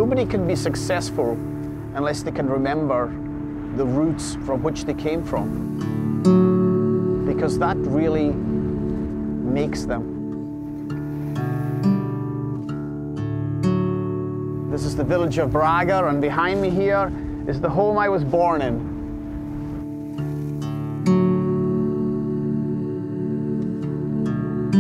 Nobody can be successful unless they can remember the roots from which they came from, because that really makes them. This is the village of Braga, and behind me here is the home I was born in.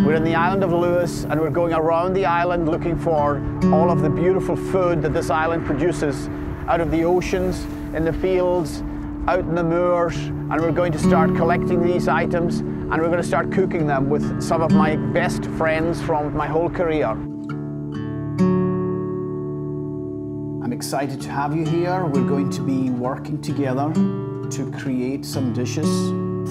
We're in the island of Lewis, and we're going around the island looking for all of the beautiful food that this island produces out of the oceans, in the fields, out in the moors, and we're going to start collecting these items, and we're going to start cooking them with some of my best friends from my whole career. I'm excited to have you here. We're going to be working together to create some dishes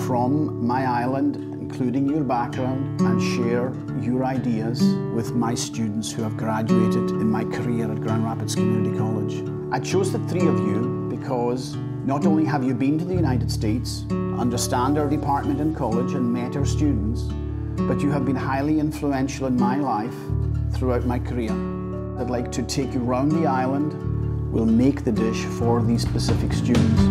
from my island, including your background, and share your ideas with my students who have graduated in my career at Grand Rapids Community College. I chose the three of you because not only have you been to the United States, understand our department and college, and met our students, but you have been highly influential in my life throughout my career. I'd like to take you around the island. We'll make the dish for these specific students.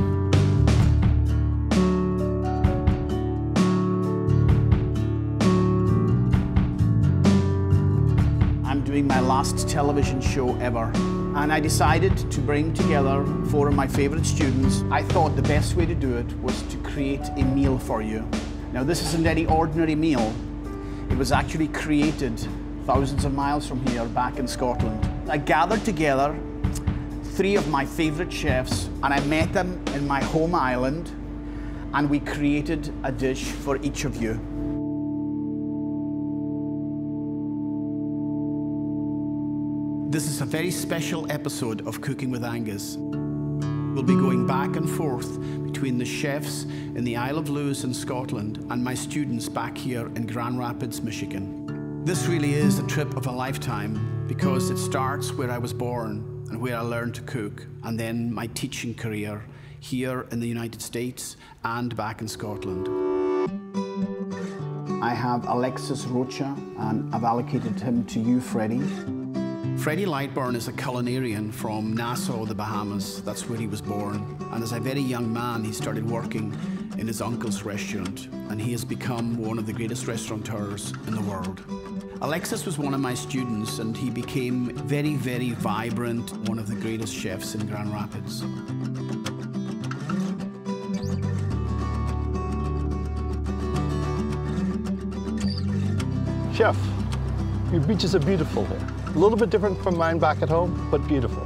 I'm doing my last television show ever, and I decided to bring together four of my favorite students. I thought the best way to do it was to create a meal for you. Now, this isn't any ordinary meal. It was actually created thousands of miles from here, back in Scotland. I gathered together three of my favorite chefs, and I met them in my home island, and we created a dish for each of you. This is a very special episode of Cooking with Angus. We'll be going back and forth between the chefs in the Isle of Lewis in Scotland and my students back here in Grand Rapids, Michigan. This really is a trip of a lifetime, because it starts where I was born and where I learned to cook, and then my teaching career here in the United States and back in Scotland. I have Alexis Rocha, and I've allocated him to you, Freddie. Freddie Lightburn is a culinarian from Nassau, the Bahamas. That's where he was born. And as a very young man, he started working in his uncle's restaurant, and he has become one of the greatest restaurateurs in the world. Alexis was one of my students, and he became very, very vibrant, one of the greatest chefs in Grand Rapids. Chef, your beaches are beautiful there. A little bit different from mine back at home, but beautiful.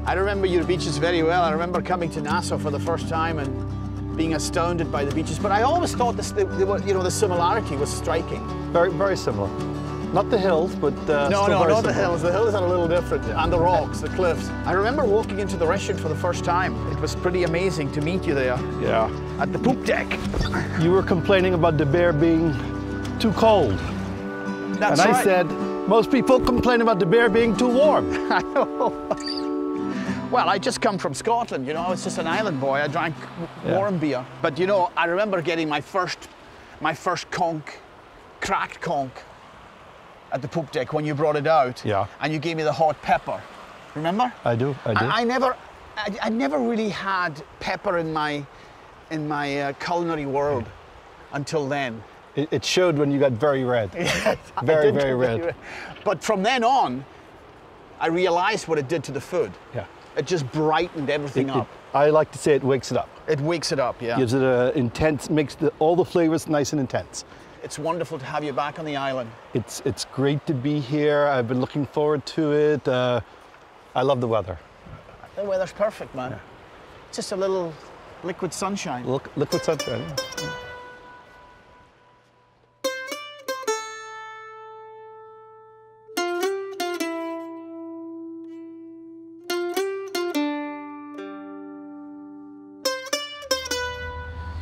I remember your beaches very well. I remember coming to Nassau for the first time and being astounded by the beaches. But I always thought the similarity was striking. Very, very similar. Not the hills, but no, not the hills. The hills are a little different, yeah. And the rocks, the cliffs. I remember walking into the restaurant for the first time. It was pretty amazing to meet you there. Yeah. At the poop deck. You were complaining about the beer being too cold. That's and right. I said, most people complain about the beer being too warm. I know. Well, I just come from Scotland, you know. I was just an island boy. I drank warm beer. But, you know, I remember getting my first conch, cracked conch, at the poop deck when you brought it out. Yeah. And you gave me the hot pepper. Remember? I do. I never really had pepper in my culinary world until then. It showed when you got very red. Yeah, very, very red. But from then on, I realized what it did to the food. Yeah. It just brightened everything up. I like to say it wakes it up. It wakes it up, yeah. Gives it an intense, makes all the flavors nice and intense. It's wonderful to have you back on the island. It's great to be here. I've been looking forward to it. I love the weather. The weather's perfect, man. Yeah. Just a little liquid sunshine. Liquid sunshine. Yeah.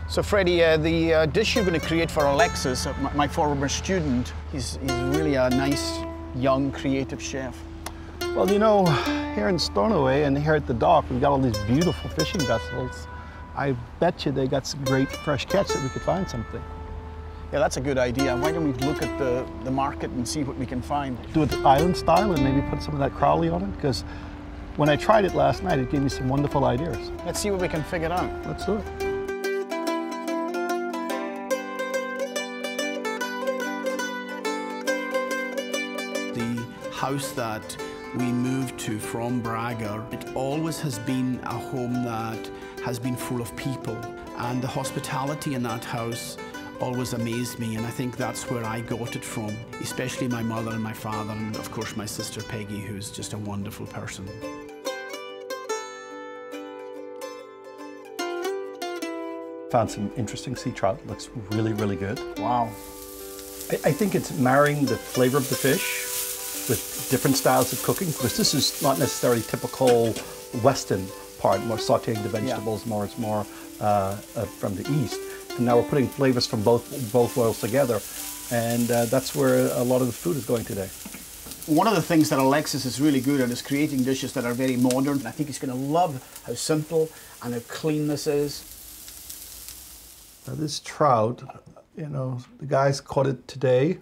So Freddie, the dish you're going to create for Alexis, my former student, he's really a nice, young, creative chef. Well, you know, here in Stornoway and here at the dock, we've got all these beautiful fishing vessels. I bet you they got some great fresh catch that we could find something. Yeah, that's a good idea. Why don't we look at the market and see what we can find? Do it island style and maybe put some of that crowley on it, because When I tried it last night, it gave me some wonderful ideas. Let's see what we can figure out. Let's do it. The house that we moved to from Braga, it always has been a home that has been full of people, and the hospitality in that house always amazed me, and I think that's where I got it from, especially my mother and my father, and of course my sister Peggy, who's just a wonderful person. Found some interesting sea trout. Looks really, really good. Wow. I think it's marrying the flavor of the fish with different styles of cooking, because this is not necessarily typical Western part, more sauteing the vegetables, more it's more from the East. And now we're putting flavors from both worlds together, and that's where a lot of the food is going today. One of the things that Alexis is really good at is creating dishes that are very modern, and I think he's going to love how simple and how clean this is. Now this trout, you know, the guys caught it today.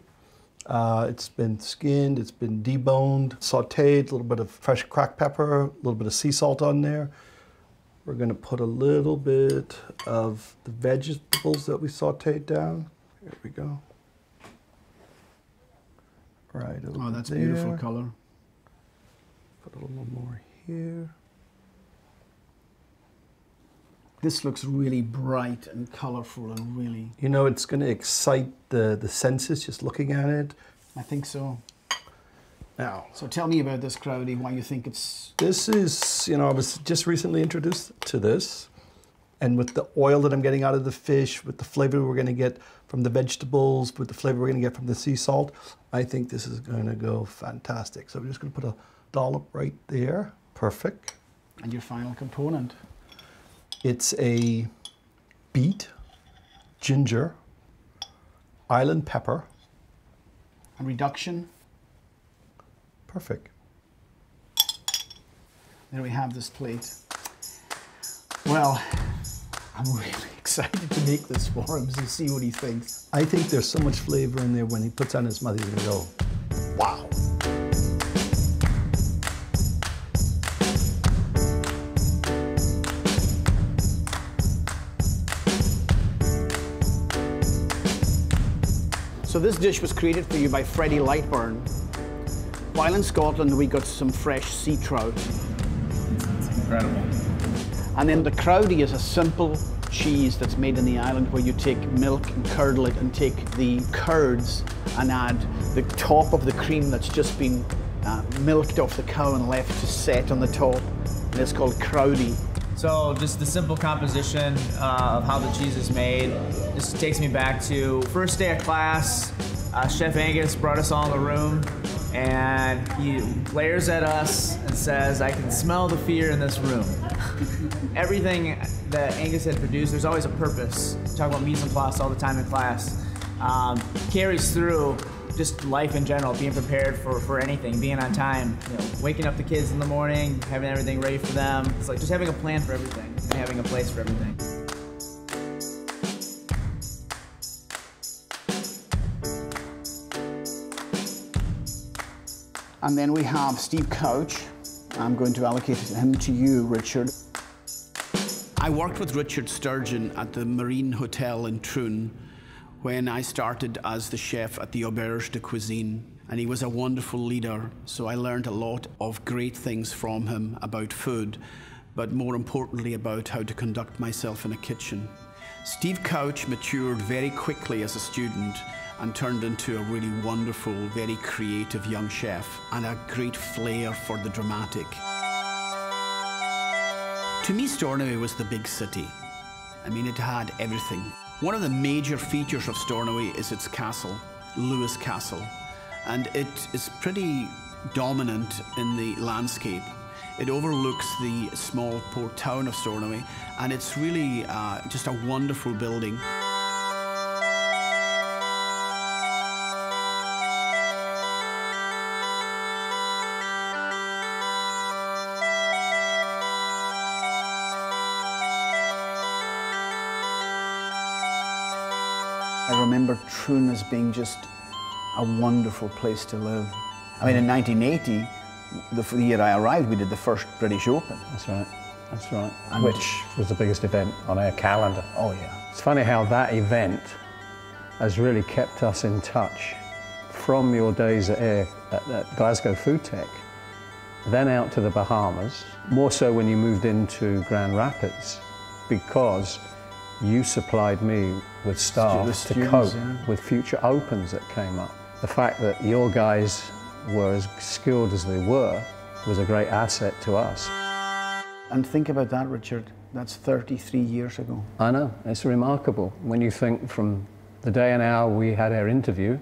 It's been skinned, it's been deboned, sauteed, a little bit of fresh cracked pepper, a little bit of sea salt on there. We're going to put a little bit of the vegetables that we sauteed down. Here we go. Right over Oh, that's there. beautiful color. Put a little more here. This looks really bright and colorful and really... You know, it's going to excite the senses just looking at it. I think so. Now, So tell me about this, Crowdy, why you think it's... this is, you know, I was just recently introduced to this. And with the oil that I'm getting out of the fish, with the flavor we're going to get from the vegetables, with the flavor we're going to get from the sea salt, I think this is going to go fantastic. So we're just going to put a dollop right there. Perfect. And your final component. It's a beet, ginger, island pepper. And reduction. Perfect. There we have this plate. Well, I'm really excited to make this for him to see what he thinks. I think there's so much flavor in there when he puts on his mouth, he's going to go, wow. So this dish was created for you by Freddie Lightburn. While in Scotland, we got some fresh sea trout. It's incredible. And then the Crowdy is a simple cheese that's made in the island where you take milk and curdle it and take the curds and add the top of the cream that's just been milked off the cow and left to set on the top. And it's called Crowdy. So just the simple composition of how the cheese is made just takes me back to first day of class. Chef Angus brought us all in the room and he glares at us and says, "I can smell the fear in this room." Everything that Angus had produced, there's always a purpose. We talk about mise en place all the time in class. Carries through just life in general, being prepared for anything, being on time, you know, waking up the kids in the morning, having everything ready for them. It's like just having a plan for everything and having a place for everything. And then we have Steve Couch. I'm going to allocate him to you, Richard. I worked with Richard Sturgeon at the Marine Hotel in Troon when I started as the chef at the Auberge de Cuisine, and he was a wonderful leader, so I learned a lot of great things from him about food, but more importantly about how to conduct myself in a kitchen. Steve Couch matured very quickly as a student and turned into a really wonderful, very creative young chef and a great flair for the dramatic. To me, Stornoway was the big city. I mean, it had everything. One of the major features of Stornoway is its castle, Lewis Castle, and it is pretty dominant in the landscape. It overlooks the small port town of Stornoway, and it's really just a wonderful building. I remember Troon as being just a wonderful place to live. I mean, in 1980, the year I arrived, we did the first British Open. That's right. That's right. Which was the biggest event on our calendar. Oh yeah. It's funny how that event has really kept us in touch from your days at Glasgow Food Tech, then out to the Bahamas, more so when you moved into Grand Rapids, because you supplied me with staff to cope with future opens that came up. The fact that your guys were as skilled as they were was a great asset to us. And think about that, Richard. That's 33 years ago. I know, it's remarkable when you think from the day and hour we had our interview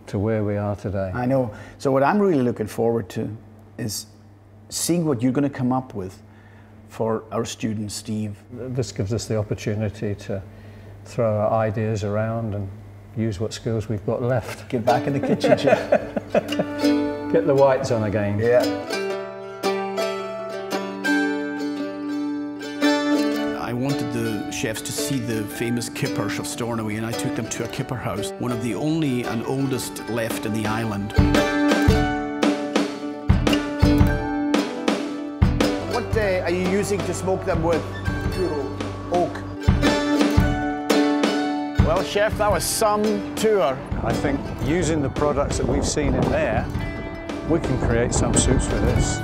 to where we are today. I know. So what I'm really looking forward to is seeing what you're going to come up with for our student, Steve. This gives us the opportunity to throw our ideas around and use what skills we've got left. Get back in the kitchen, Chef. Get the whites on again. Yeah. I wanted the chefs to see the famous kippers of Stornoway, and I took them to a kipper house, one of the only and oldest left in the island. What are you using to smoke them with? Pure oak. Well, Chef, that was some tour. I think using the products that we've seen in there, we can create some soups with this.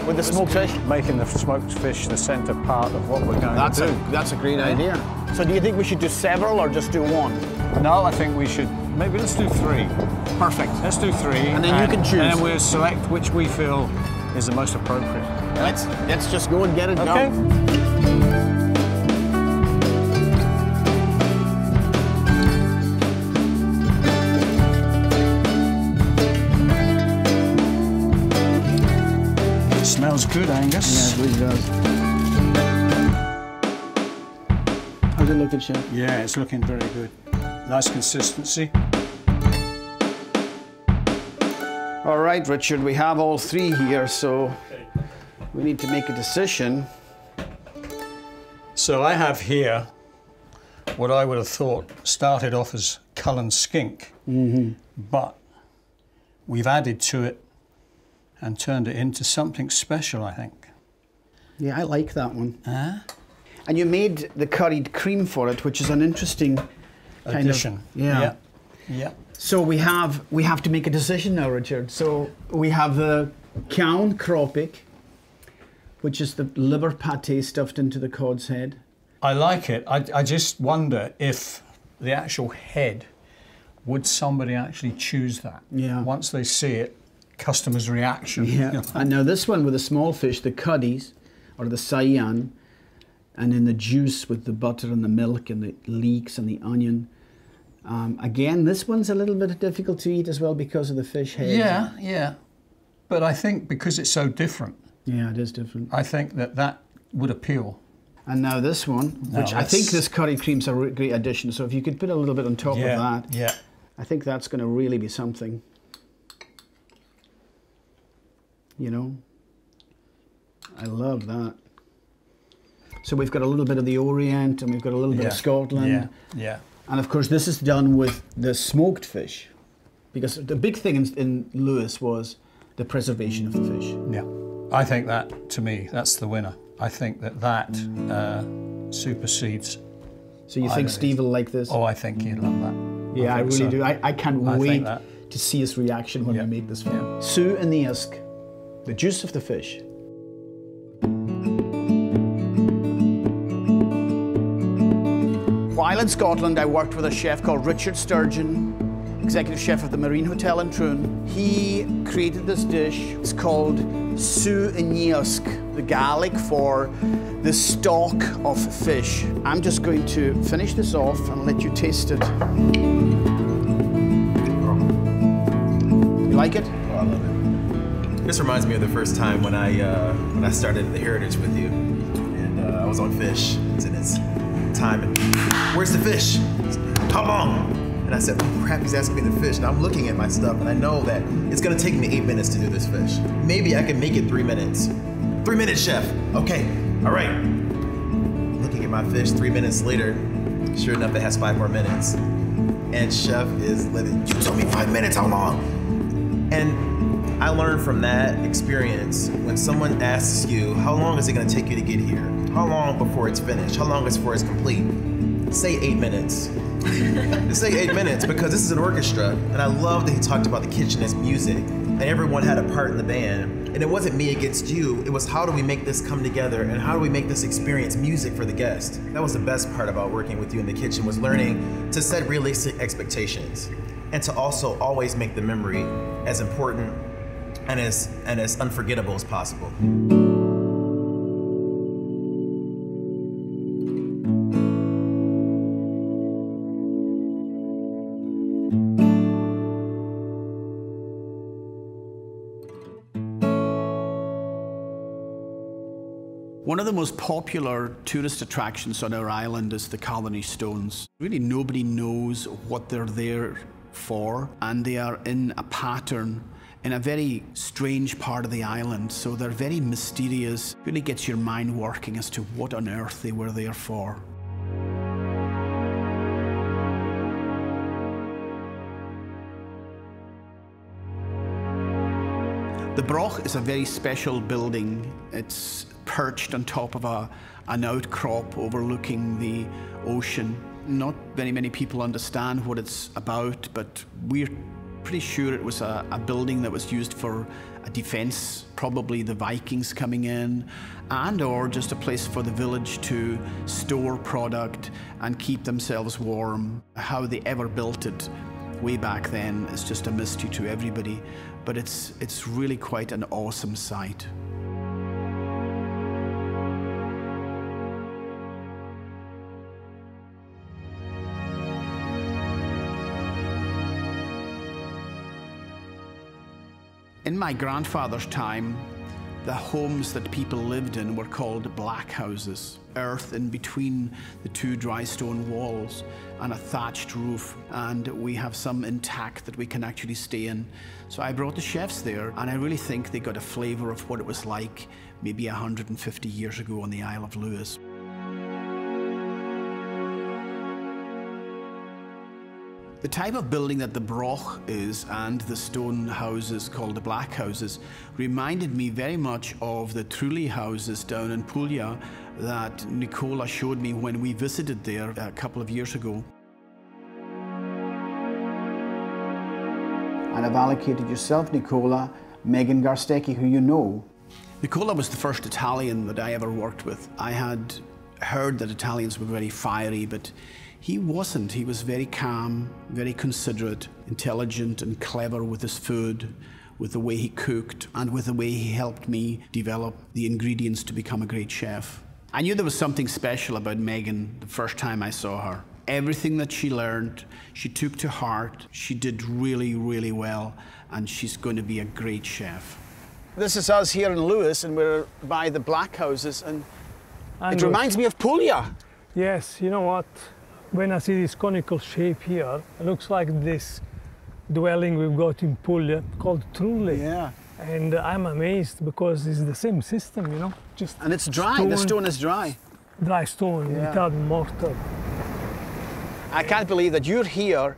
With the smoked fish? Making the smoked fish the centre part of what we're going to do. That's a great idea. So do you think we should do several or just do one? No, I think we should, maybe let's do 3. Perfect. Let's do 3. And then you can choose. And then we'll select which we feel is the most appropriate. Let's just go and get it done. Smells good, Angus. Yeah, it really does. How's it looking, Chef? Yeah, it's looking very good. Nice consistency. All right, Richard, we have all 3 here, so we need to make a decision. So I have here what I would have thought started off as Cullen skink, but we've added to it and turned it into something special, I think. Yeah, I like that one. And you made the curried cream for it, which is an interesting kind addition. of... Yeah. Yeah. So we have to make a decision now, Richard. So we have the Cawn Croppic, which is the liver pate stuffed into the cod's head. I like it. I just wonder if the actual head, would somebody actually choose that? Yeah. Once they see it, customers' reaction. Yeah. And now this one with the small fish, the cuddies, or the cayenne, and then the juice with the butter and the milk and the leeks and the onion. Again, this one's a little bit difficult to eat as well because of the fish head. Yeah, yeah. But I think because it's so different. Yeah, it is different. I think that would appeal. And now this one, which I think this curry cream's a great addition. So if you could put a little bit on top of that, yeah, I think that's going to really be something. You know, I love that. So we've got a little bit of the Orient and we've got a little bit of Scotland. Yeah, yeah. And of course this is done with the smoked fish, because the big thing in Lewis was the preservation of the fish. Yeah, I think that, to me, that's the winner. I think that supersedes. So you think Steve will like this? Oh, I think he'd love that. Yeah, I really do. I can't wait to see his reaction when we make this film. Sue in the Usk, the juice of the fish. While in Scotland, I worked with a chef called Richard Sturgeon, executive chef of the Marine Hotel in Troon. He created this dish. It's called Sue in the Usk, the Gaelic for the stalk of fish. I'm just going to finish this off and let you taste it. You like it? Oh, I love it. This reminds me of the first time when I started the Heritage with you, and I was on fish. It's in its time. And, where's the fish? How long? And I said, oh crap, he's asking me the fish. And I'm looking at my stuff, and I know that it's gonna take me 8 minutes to do this fish. Maybe I can make it 3 minutes. 3 minutes, chef. Okay, all right. Looking at my fish 3 minutes later, sure enough, it has 5 more minutes. And chef is living, you told me 5 minutes, how long? And I learned from that experience, when someone asks you, how long is it gonna take you to get here? How long before it's finished? How long is before it's complete? Say 8 minutes. Say 8 minutes, because this is an orchestra, and I love that he talked about the kitchen as music, and everyone had a part in the band. And it wasn't me against you, it was how do we make this come together, and how do we make this experience music for the guest? That was the best part about working with you in the kitchen, was learning to set realistic expectations, and to also always make the memory as important and as unforgettable as possible. One of the most popular tourist attractions on our island is the Colony Stones. Really nobody knows what they're there for, and they are in a pattern in a very strange part of the island, so they're very mysterious. Really gets your mind working as to what on earth they were there for. The Broch is a very special building. It's perched on top of an outcrop overlooking the ocean. Not very many people understand what it's about, but we're pretty sure it was a building that was used for a defense, probably the Vikings coming in, and or just a place for the village to store product and keep themselves warm. How they ever built it way back then is just a mystery to everybody, but it's really quite an awesome site. In my grandfather's time, the homes that people lived in were called black houses. Earth in between the two dry stone walls and a thatched roof, and we have some intact that we can actually stay in. So I brought the chefs there, and I really think they got a flavour of what it was like maybe 150 years ago on the Isle of Lewis. The type of building that the Broch is and the stone houses called the black houses reminded me very much of the Trulli houses down in Puglia that Nicola showed me when we visited there a couple of years ago. And I've allocated yourself, Nicola, Megan Garstecki, who you know. Nicola was the first Italian that I ever worked with. I had heard that Italians were very fiery, but he wasn't. He was very calm, very considerate, intelligent and clever with his food, with the way he cooked, and with the way he helped me develop the ingredients to become a great chef. I knew there was something special about Megan the first time I saw her. Everything that she learned, she took to heart. She did really, really well, and she's going to be a great chef. This is us here in Lewis, and we're by the black houses, and it reminds me of Puglia. Yes, you know what? When I see this conical shape here, it looks like this dwelling we've got in Puglia called Trulli. Yeah. And I'm amazed because it's the same system, you know. And it's dry, the stone is dry. Dry stone, Yeah. without mortar. I can't believe that you're here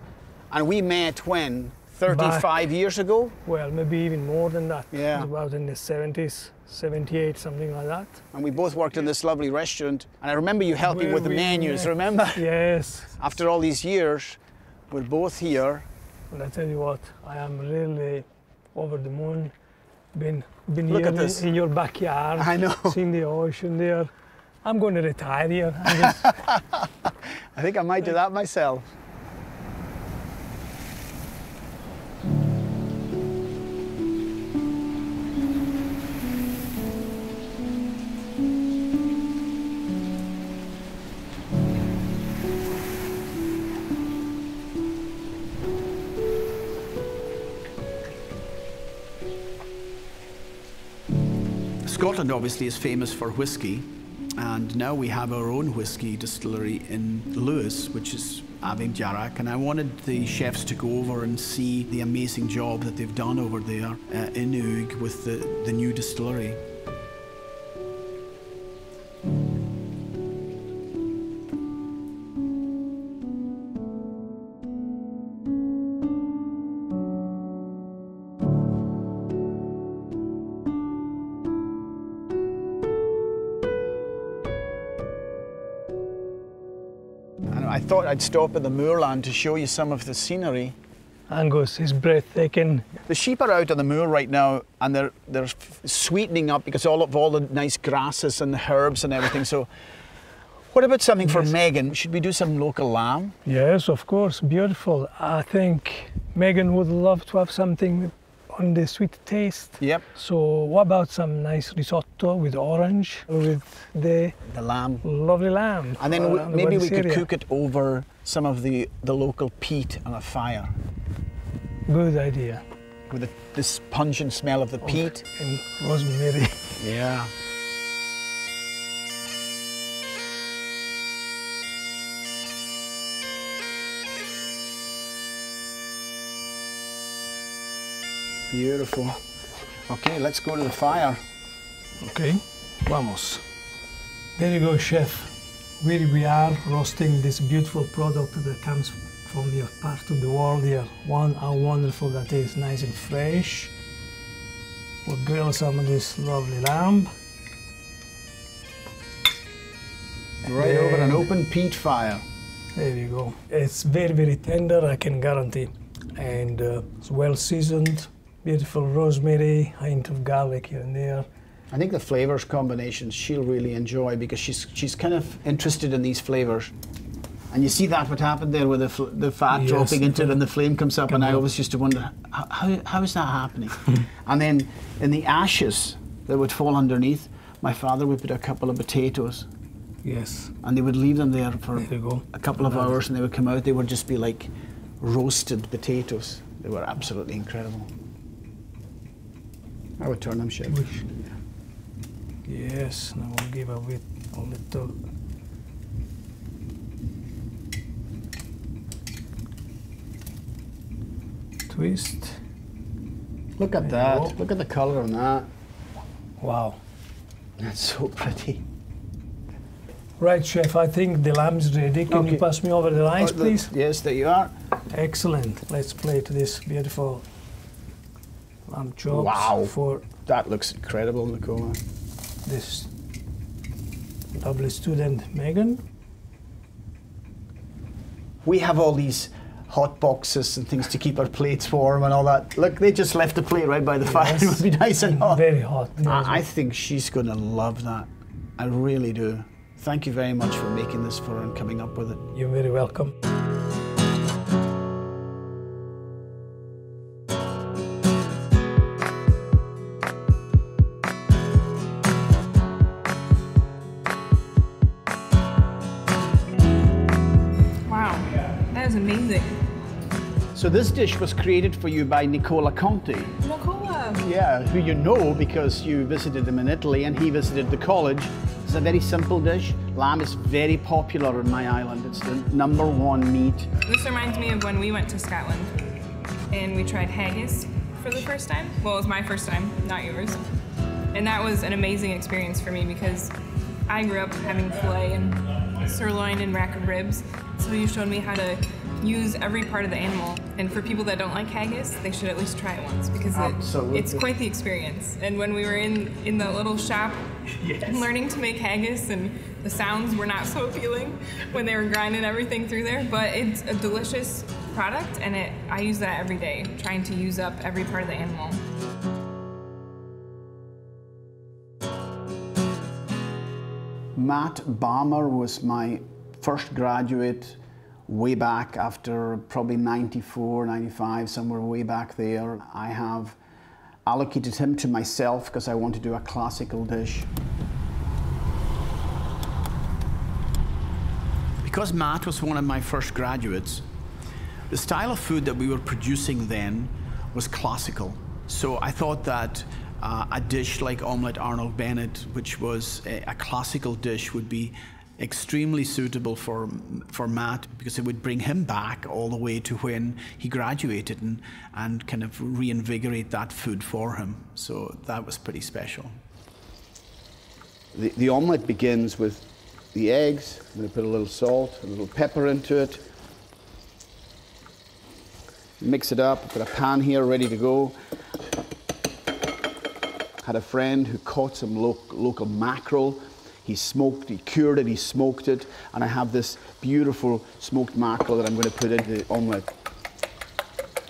and we met when? 35 years ago? Well, maybe even more than that. Yeah. It was about in the 70s, 78, something like that. And we both worked in this lovely restaurant. And I remember you helping Where with the we menus, met. remember? Yes. After all these years, we're both here. And I tell you what, I am really over the moon. Been Look here at this. in your backyard. I know. Seeing the ocean there. I'm going to retire here. I'm just I think I might do that myself. Scotland obviously is famous for whiskey, and now we have our own whiskey distillery in Lewis, which is Avim Jarak, and I wanted the chefs to go over and see the amazing job that they've done over there in Uig with the new distillery. thought I'd stop at the moorland to show you some of the scenery. Angus is breathtaking. The sheep are out on the moor right now, and they're sweetening up because all the nice grasses and the herbs and everything. So, what about something for Megan? Should we do some local lamb? Yes, of course, beautiful. I think Megan would love to have something on the sweet taste. Yep. So what about some nice risotto with orange, with the lamb. Lovely lamb. And then maybe we could area. cook it over some of the local peat on a fire. Good idea. With this pungent smell of the peat. And rosemary. Yeah. Beautiful. Okay, let's go to the fire. Okay, vamos. There you go, chef. Here we are roasting this beautiful product that comes from your part of the world here. How wonderful that is, nice and fresh. We'll grill some of this lovely lamb. Right over an open peat fire. There you go. It's very, very tender, I can guarantee. And it's well seasoned. Beautiful rosemary, hint of garlic here and there. I think the flavors combinations she'll really enjoy because she's kind of interested in these flavors. And you see that what happened there with the fat dropping into it and the flame comes up, and I always used to wonder, how is that happening? And then in the ashes that would fall underneath, my father would put a couple of potatoes. Yes. And they would leave them there for a couple of hours, and they would come out, they would just be like roasted potatoes. They were absolutely incredible. I would turn them, chef. Yes, now we'll give a little twist. Look at that. Look at the colour on that. Wow. That's so pretty. Right, chef, I think the lamb's ready. Can you pass me over the rice, please? Yes, there you are. Excellent. Let's plate this beautiful lamb chops. Wow. For that looks incredible, Nicola. This lovely student, Megan. We have all these hot boxes and things to keep our plates warm and all that. Look, they just left the plate right by the fire. It would be nice and hot. Very hot. I think she's going to love that. I really do. Thank you very much for making this for her and coming up with it. You're very welcome. Amazing. So this dish was created for you by Nicola Conti. Nicola! Yeah, who you know because you visited him in Italy and he visited the college. It's a very simple dish. Lamb is very popular on my island. It's the #1 meat. This reminds me of when we went to Scotland and we tried haggis for the first time. Well, it was my first time, not yours. And that was an amazing experience for me because I grew up having filet and sirloin and rack of ribs. So you showed me how to use every part of the animal. And for people that don't like haggis, they should at least try it once because it's quite the experience. And when we were in the little shop learning to make haggis, and the sounds were not so appealing when they were grinding everything through there, but it's a delicious product, and I use that every day, trying to use up every part of the animal. Matt Balmer was my first graduate way back after probably 94, 95, somewhere way back there. I have allocated him to myself because I want to do a classical dish. Because Matt was one of my first graduates, the style of food that we were producing then was classical. So I thought that a dish like Omelette Arnold Bennett, which was a classical dish, would be extremely suitable for Matt because it would bring him back all the way to when he graduated and kind of reinvigorate that food for him. So that was pretty special. The omelette begins with the eggs. I'm going to put a little salt, a little pepper into it. Mix it up. I've got a pan here ready to go. Had a friend who caught some local mackerel. He smoked, he cured it, he smoked it, and I have this beautiful smoked mackerel that I'm going to put into the omelette.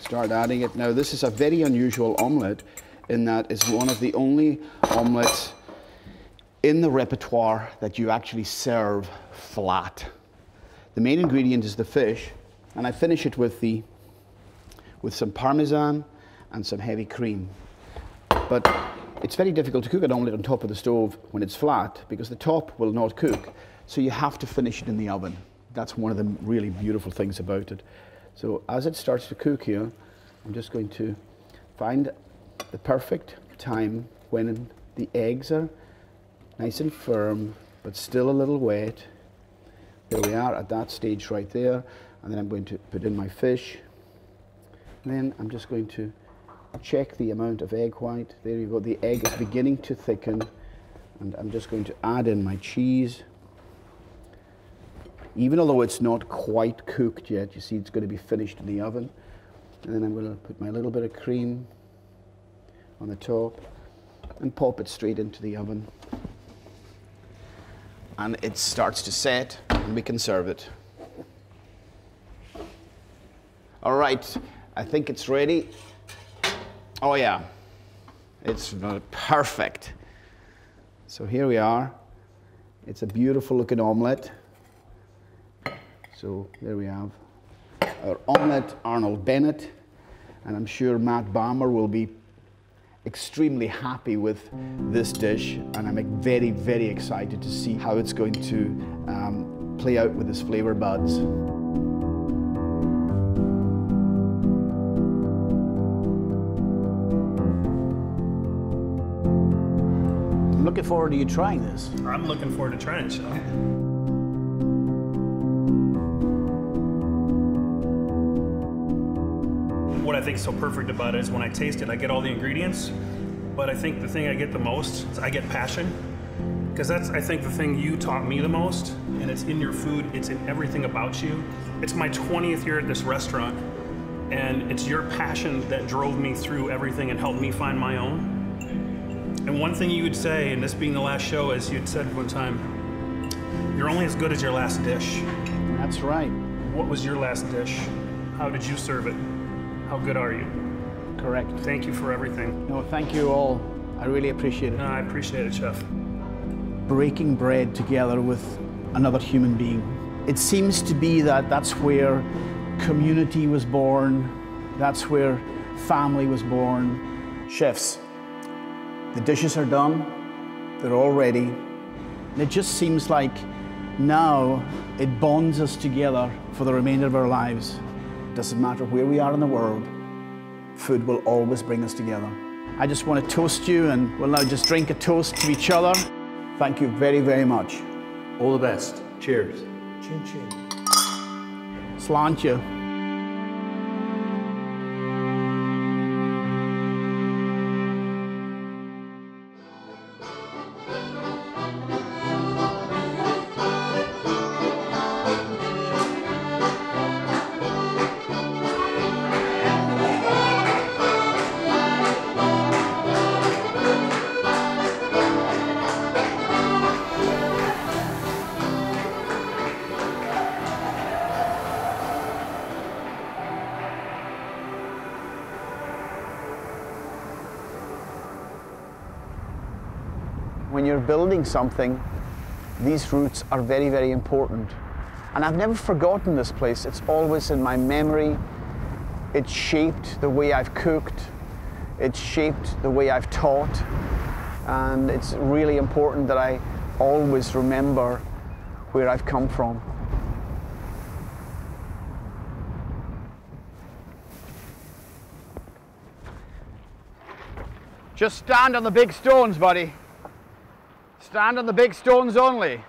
Start adding it. Now this is a very unusual omelette in that it's one of the only omelettes in the repertoire that you actually serve flat. The main ingredient is the fish, and I finish it with some Parmesan and some heavy cream. But it's very difficult to cook an omelette on top of the stove when it's flat because the top will not cook. So you have to finish it in the oven. That's one of the really beautiful things about it. So as it starts to cook here, I'm just going to find the perfect time when the eggs are nice and firm, but still a little wet. There we are at that stage right there. And then I'm going to put in my fish. And then I'm just going to check the amount of egg white. There you go. The egg is beginning to thicken. And I'm just going to add in my cheese. Even although it's not quite cooked yet, you see it's going to be finished in the oven. And then I'm going to put my little bit of cream on the top and pop it straight into the oven. And it starts to set and we can serve it. All right, I think it's ready. Oh yeah, it's perfect. So here we are. It's a beautiful looking omelette. So there we have our omelette Arnold Bennett, and I'm sure Matt Balmer will be extremely happy with this dish, and I'm very, very excited to see how it's going to play out with his flavor buds. I'm looking forward to you trying this. I'm looking forward to trying it, Chef. What I think is so perfect about it is when I taste it, I get all the ingredients, but I think the thing I get the most is I get passion. Because that's, I think, the thing you taught me the most, and it's in your food, it's in everything about you. It's my 20th year at this restaurant, and it's your passion that drove me through everything and helped me find my own. And one thing you would say, and this being the last show, is you'd said one time, you're only as good as your last dish. That's right. What was your last dish? How did you serve it? How good are you? Correct. Thank you for everything. No, thank you all. I really appreciate it. No, I appreciate it, Chef. Breaking bread together with another human being. It seems to be that that's where community was born. That's where family was born. Chefs, the dishes are done. They're all ready. And it just seems like now it bonds us together for the remainder of our lives. Doesn't matter where we are in the world, food will always bring us together. I just want to toast you, and we'll now just drink a toast to each other. Thank you very, very much. All the best. Cheers. Chin chin. Slant you. When you're building something, these roots are very, very important. And I've never forgotten this place. It's always in my memory. It shaped the way I've cooked. It shaped the way I've taught. And it's really important that I always remember where I've come from. Just stand on the big stones, buddy. Stand on the big stones only.